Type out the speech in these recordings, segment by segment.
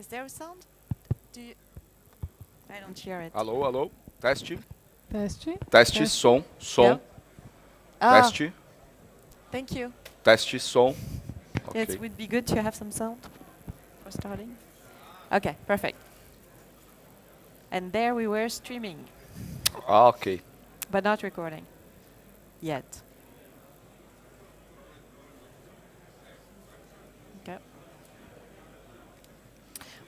Is there a sound? Do you? I don't hear it. Alô, alô. Teste. Teste. Teste, som, som. Yeah. Ah, Teste, thank you. teste, som. Yes, Okay. it would be good to have some sound for starting. Okay, perfect. And there we were streaming, Okay. but not recording yet. Okay.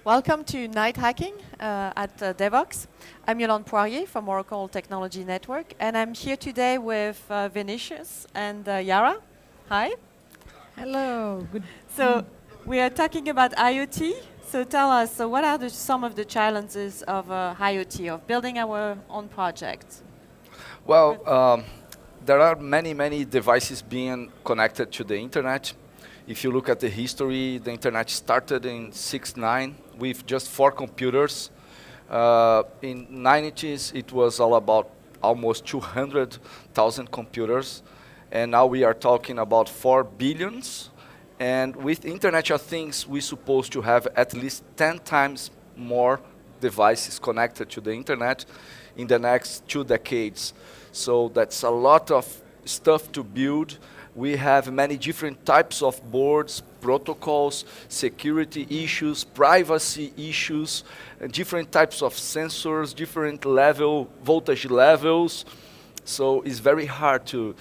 Welcome to Night Hacking at Devox. I'm Yolande Poirier from Oracle Technology Network, and I'm here today with Vinicius and Yara. Hi. Hello. Good. So we are talking about IoT. So tell us, so what are some of the challenges of IoT, of building our own project? Well, there are many devices being connected to the internet. If you look at the history, the internet started in 69 with just 4 computers. In 90s, it was all about almost 200,000 computers. And now we are talking about 4 billions. And with Internet of Things, we're supposed to have at least 10 times more devices connected to the internet in the next 2 decades. So that's a lot of stuff to build. We have many different types of boards, protocols, security issues, privacy issues, different types of sensors, different voltage levels. So it's very hard to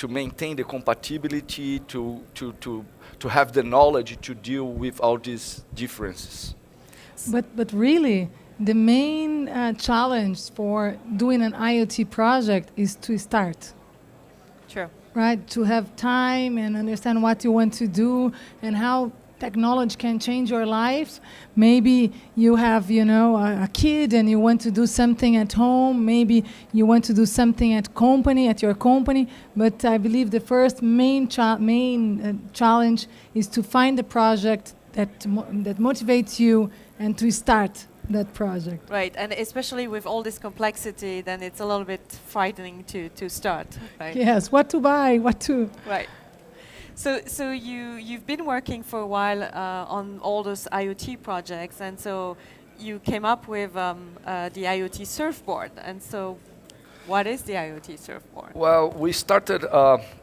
maintain the compatibility, to have the knowledge to deal with all these differences. But really, the main challenge for doing an IoT project is to start, Sure. right? To have time and understand what you want to do and how technology can change your life. Maybe you have, a kid and you want to do something at home. Maybe you want to do something at your company. But I believe the first main challenge is to find a project that motivates you and to start that project. Right, and especially with all this complexity, then it's a little bit frightening to start, right? Yes, what to buy, what to... Right. So you've been working for a while on all those IoT projects, and so you came up with the IoT surfboard. And so, what is the IoT surfboard? Well, we started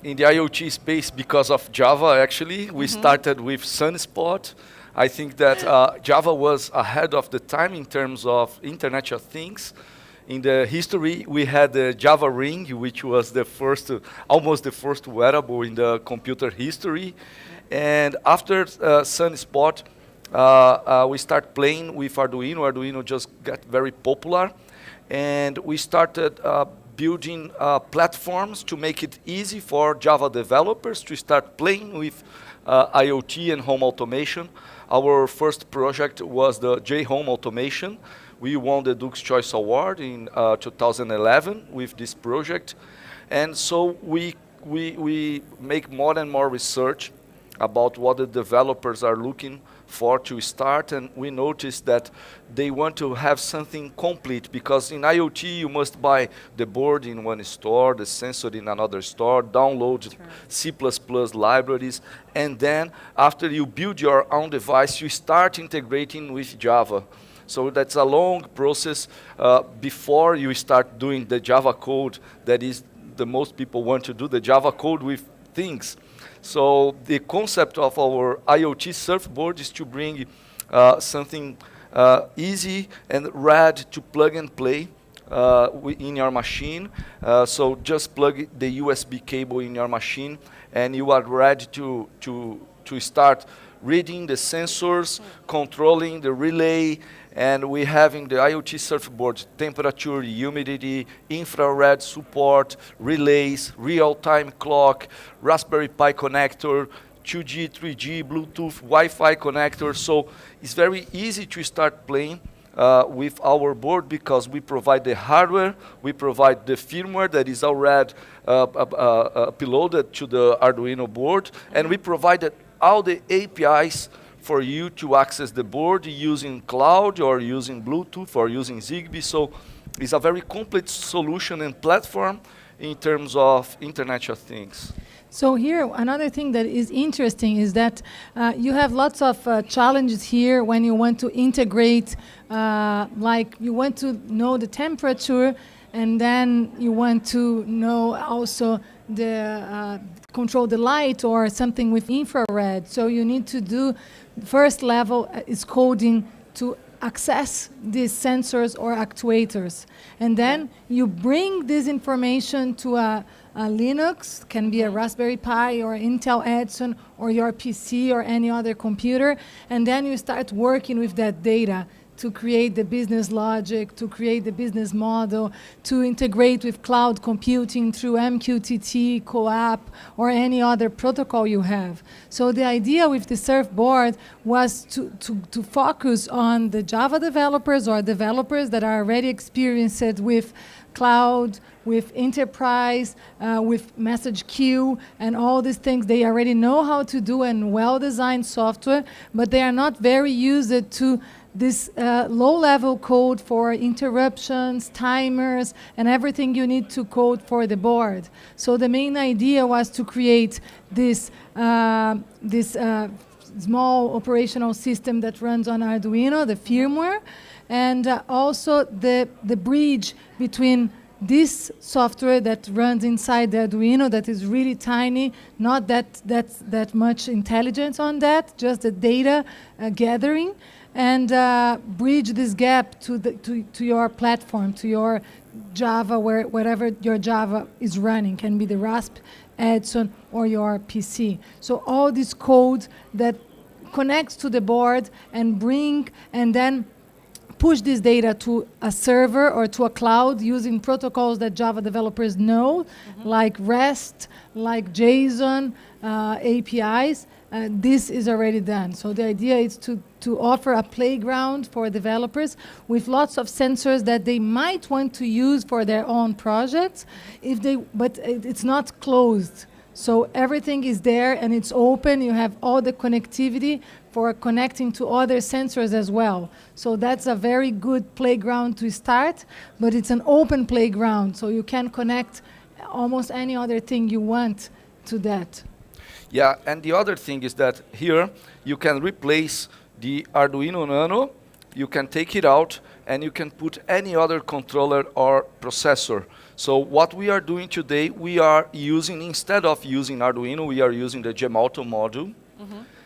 in the IoT space because of Java, actually. We started with Sunspot. I think that Java was ahead of the time in terms of Internet of Things. In the history, we had the Java Ring, which was the first, almost the first wearable in the computer history. And after Sunspot, we start playing with Arduino. Arduino just got very popular. And we started building platforms to make it easy for Java developers to start playing with IoT and home automation. Our first project was the J-Home Automation. We won the Duke's Choice Award in 2011 with this project. And so we make more and more research about what the developers are looking for to start, and we noticed that they want to have something complete, because in IoT you must buy the board in one store, the sensor in another store, download C++ libraries, and then after you build your own device, you start integrating with Java. So that's a long process before you start doing the Java code. That is the most people want to do, the Java code with things. So the concept of our IoT surfboard is to bring something easy and ready to plug and play in your machine. So just plug the USB cable in your machine, and you are ready to start reading the sensors, controlling the relay, and we have in the IoT surfboard temperature, humidity, infrared support, relays, real-time clock, Raspberry Pi connector, 2G, 3G, Bluetooth, Wi-Fi connector. So it's very easy to start playing with our board, because we provide the hardware, we provide the firmware that is already uploaded to the Arduino board, and we provided all the APIs for you to access the board using cloud or using Bluetooth or using Zigbee. So it's a very complete solution and platform in terms of Internet of Things. So here, another thing that is interesting is that you have lots of challenges here when you want to integrate, like you want to know the temperature, and then you want to know also the control the light or something with infrared. So you need to do first level is coding to access these sensors or actuators, and then you bring this information to a Linux, can be a Raspberry Pi or Intel Edison or your PC or any other computer, and then you start working with that data to create the business logic, to create the business model, to integrate with cloud computing through MQTT, CoAP, or any other protocol you have. So the idea with the Surfboard was to focus on the Java developers or developers that are already experienced with cloud, with enterprise, with message queue, and all these things. They already know how to do and well-designed software, but they are not very used to this low-level code for interruptions, timers, and everything you need to code for the board. So the main idea was to create this small operational system that runs on Arduino, the firmware, and also the bridge between this software that runs inside the Arduino that is really tiny, not that much intelligence on that, just the data gathering, and bridge this gap to your platform, to your Java, wherever your Java is running, can be the RASP, Edison, or your PC. So all this code that connects to the board and then push this data to a server or to a cloud using protocols that Java developers know, like REST, like JSON, APIs. This is already done. So the idea is to offer a playground for developers with lots of sensors that they might want to use for their own projects, but it's not closed. So everything is there and it's open. You have all the connectivity for connecting to other sensors as well. So that's a very good playground to start, but it's an open playground, so you can connect almost any other thing you want to that. Yeah, and the other thing is that here you can replace the Arduino Nano, you can take it out, and you can put any other controller or processor. So what we are doing today, we are using, instead of using Arduino, we are using the Gemalto module.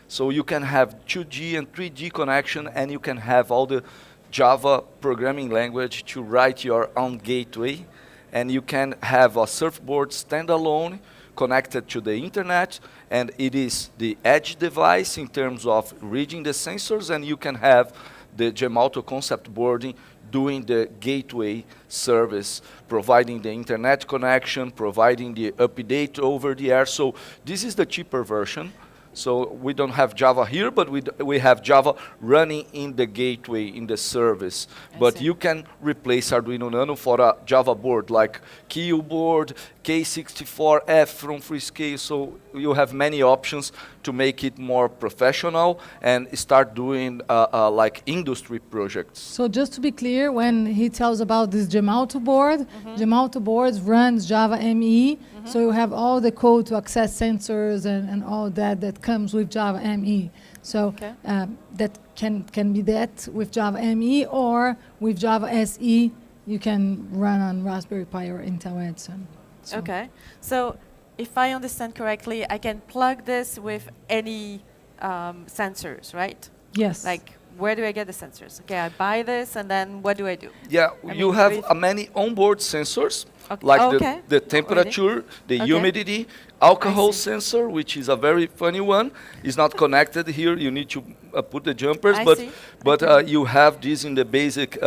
So you can have 2G and 3G connection, and you can have all the Java programming language to write your own gateway. And you can have a Surfboard standalone connected to the internet, and it is the edge device in terms of reading the sensors, and you can have the Gemalto concept boarding doing the gateway service, providing the internet connection, providing the update over the air. So this is the cheaper version. So we don't have Java here, but we have Java running in the gateway, in the service. But you can replace Arduino Nano for a Java board like Kill board, K64F from Freescale. So you have many options to make it more professional and start doing like industry projects. So just to be clear, when he tells about this Gemalto board, Gemalto boards runs Java ME. So you have all the code to access sensors and all that comes with Java ME. So that can be that with Java ME, or with Java SE, you can run on Raspberry Pi or Intel Edison. So Okay. So if I understand correctly, I can plug this with any sensors, right? yes. Like, where do I get the sensors? Okay, I buy this, and then what do I do? Yeah, I you mean, have with- many onboard sensors, Okay. like Okay. the temperature, the Okay. humidity, alcohol I see. sensor, which is a very funny one. It's not connected here. You need to put the jumpers, I but see. but Okay. you have this in the basic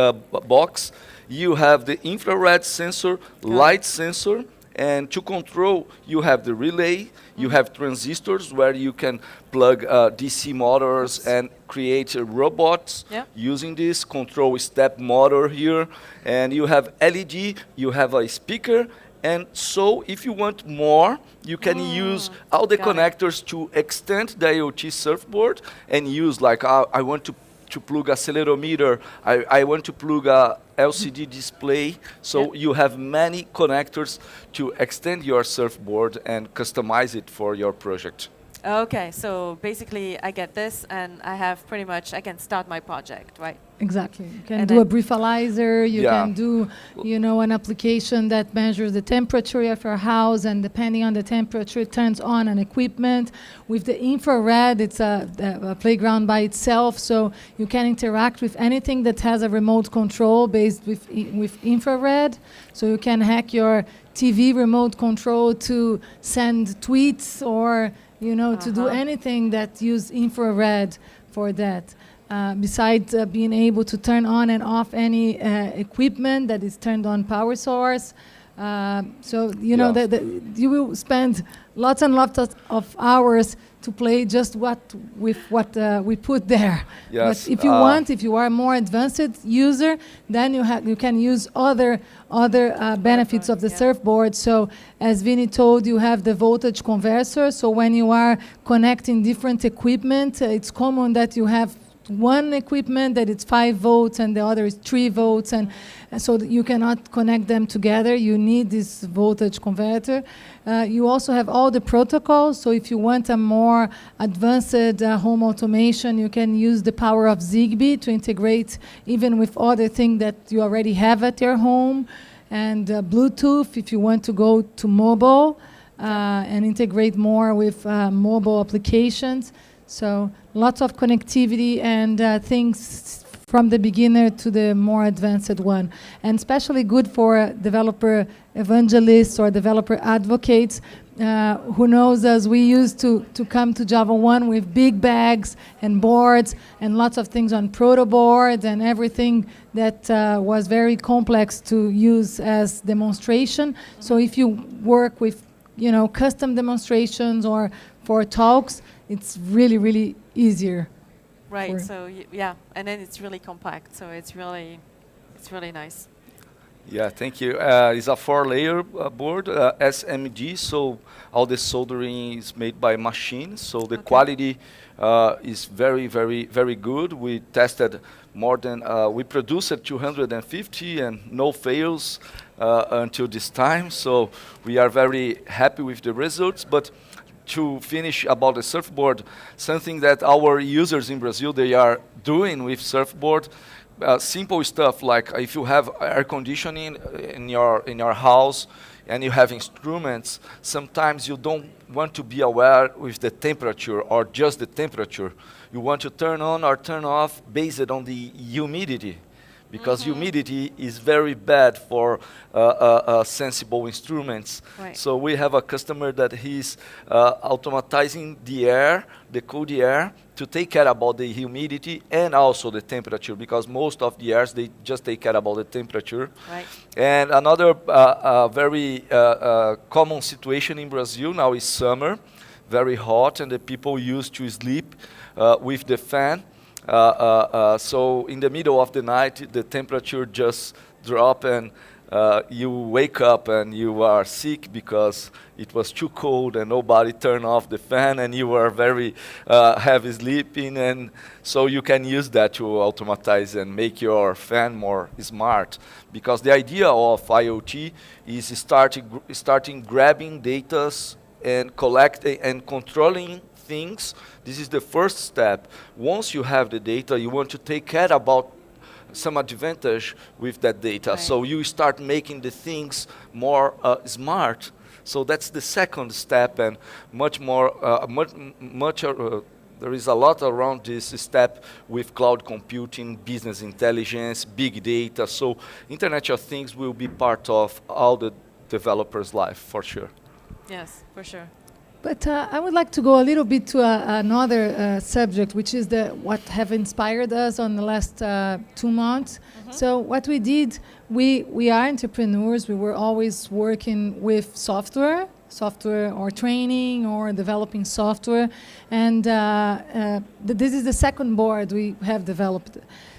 box. You have the infrared sensor, light sensor, and to control, you have the relay. You have transistors where you can plug DC motors and create robots Yeah. using this control step motor here. And you have LED, you have a speaker. And so if you want more, you can use all the got it. connectors to extend the IoT Surfboard and use, like, I want to to plug accelerometer. I want to plug a LCD display. So Yeah. you have many connectors to extend your surfboard and customize it for your project. Okay, so basically I get this and I have pretty much, I can start my project, right? Exactly. You can And do a then- breathalyzer. You Yeah. can do, an application that measures the temperature of your house, and depending on the temperature, it turns on an equipment. With the infrared, it's a playground by itself, so you can interact with anything that has a remote control based with infrared. So you can hack your TV remote control to send tweets or to do Uh-huh. anything that use infrared for that. Besides being able to turn on and off any equipment that is turned on power source. So, Yeah. you will spend lots and lots of hours to play just what we put there. Yes, But if you want, if you are a more advanced user, then you can use other benefits of the yeah. surfboard. So as Vinny told, you have the voltage converter. So when you are connecting different equipment, it's common that you have one equipment that it's 5 volts and the other is 3 volts, and so that you cannot connect them together. You need this voltage converter. You also have all the protocols. So if you want a more advanced home automation, you can use the power of Zigbee to integrate even with other things that you already have at your home, and Bluetooth if you want to go to mobile and integrate more with mobile applications. So lots of connectivity and things from the beginner to the more advanced one, and especially good for developer evangelists or developer advocates. Who knows us, we used to come to Java 1 with big bags and boards and lots of things on proto boards and everything that was very complex to use as demonstration. So if you work with custom demonstrations or for talks, it's really, really easier. Right, For- so yeah, and then it's really compact, so it's really nice. Yeah, thank you. It's a 4-layer board, SMD, so all the soldering is made by machine, so the Okay. quality is very, very, very good. We tested more than, we produced 250 and no fails until this time, so we are very happy with the results. But to finish about the surfboard, something that our users in Brazil, they are doing with surfboard, simple stuff like if you have air conditioning in your house and you have instruments, sometimes you don't want to be aware with the temperature or just the temperature. You want to turn on or turn off based on the humidity, because humidity is very bad for sensible instruments. Right. So we have a customer that he's automatizing the air, the cold air, to take care about the humidity and also the temperature, because most of the airs, they just take care about the temperature. Right. And another very common situation in Brazil now is summer, very hot, and the people used to sleep with the fan. So in the middle of the night, the temperature just drop and you wake up and you are sick because it was too cold and nobody turned off the fan and you were very heavy sleeping, and so you can use that to automatize and make your fan more smart, because the idea of IoT is starting grabbing data and collecting and controlling things. This is the first step. Once you have the data, you want to take care about some advantage with that data. Right. So you start making the things more smart. So that's the second step, and much more, there is a lot around this step with cloud computing, business intelligence, big data. So Internet of Things will be part of all the developers' life, for sure. Yes, for sure. But I would like to go a little bit to another subject, which is what have inspired us on the last 2 months. So what we did, we are entrepreneurs. We were always working with software or training or developing software. And this is the second board we have developed.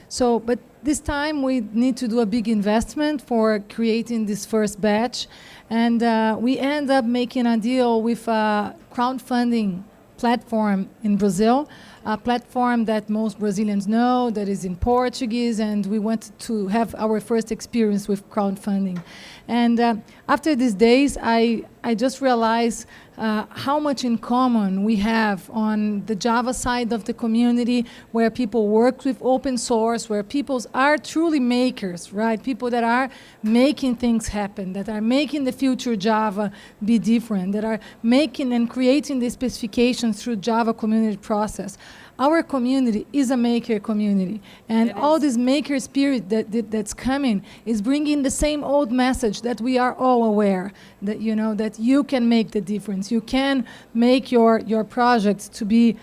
So, but this time we need to do a big investment for creating this first batch. And we end up making a deal with a crowdfunding platform in Brazil, a platform that most Brazilians know, that is in Portuguese, and we wanted to have our first experience with crowdfunding. And after these days, I just realized how much in common we have on the Java side of the community, where people work with open source, where people are truly makers, right? People that are making things happen, that are making the future Java be different, that are making and creating the specifications through Java community process. Our community is a maker community, and all this maker spirit that's coming is bringing the same old message that we are all aware, that that you can make the difference. You can make your projects to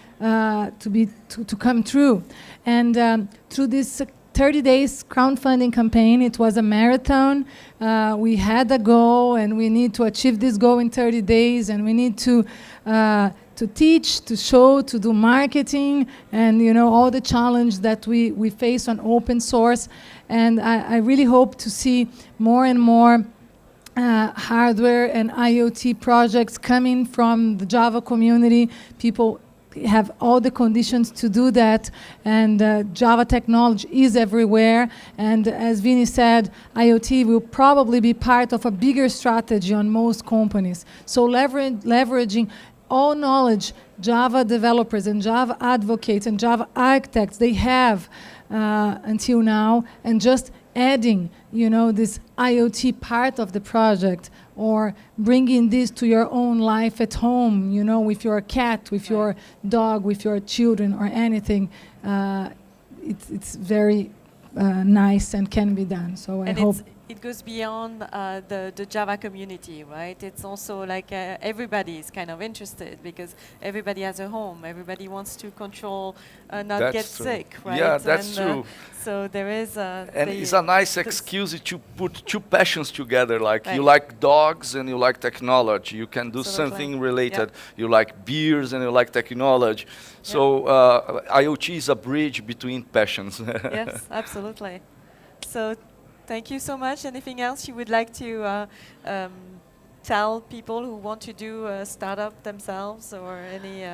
come true, and through this 30 days crowdfunding campaign, it was a marathon. We had a goal, and we need to achieve this goal in 30 days, and we need to teach, to show, to do marketing, and all the challenge that we face on open source. And I really hope to see more and more hardware and IoT projects coming from the Java community. People have all the conditions to do that, and Java technology is everywhere. And as Vinny said, IoT will probably be part of a bigger strategy on most companies. So leveraging all knowledge Java developers and Java advocates and Java architects they have until now, and just adding this IoT part of the project, or bringing this to your own life at home, with your cat, with your dog, with your children, or anything. It's very nice and can be done. So I hope it goes beyond the Java community, right? It's also like everybody is kind of interested, because everybody has a home. Everybody wants to control, not get sick, right? Yeah, that's true. So there is and it's a nice excuse to put two passions together. Like you like dogs and you like technology. You can do something related. Yep. You like beers and you like technology. So IoT is a bridge between passions. Yes, absolutely. So thank you so much. Anything else you would like to tell people who want to do a startup themselves, or any,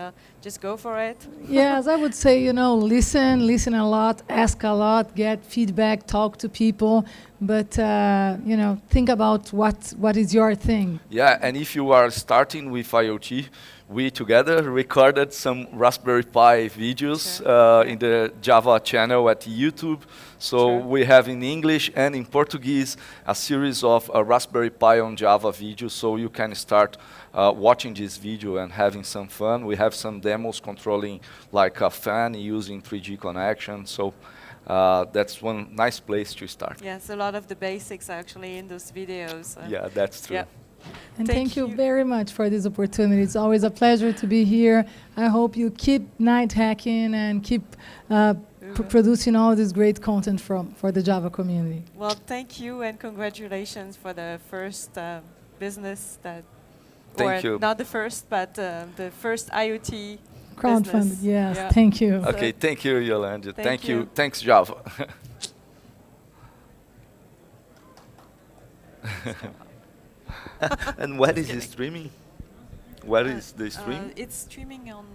just go for it? Yes, I would say, listen a lot, ask a lot, get feedback, talk to people, but, think about what is your thing. Yeah, and if you are starting with IoT, we together recorded some Raspberry Pi videos in the Java channel at YouTube. So we have in English and in Portuguese a series of Raspberry Pi on Java videos, so you can start watching this video and having some fun. We have some demos controlling like a fan using 3G connection. So that's one nice place to start. Yes, a lot of the basics are actually in those videos. Yeah, that's true. Yeah. And thank you very much for this opportunity. It's always a pleasure to be here. I hope you keep night hacking and keep producing all this great content for the Java community. Well, thank you, and congratulations for the first business that, thank you. Not the first, but the first IoT crowdfunding. business. Yes, Yeah. thank you. Okay, thank you, Yolanda. Thank you. Thanks, Java. And what is the streaming? What is the stream? It's streaming on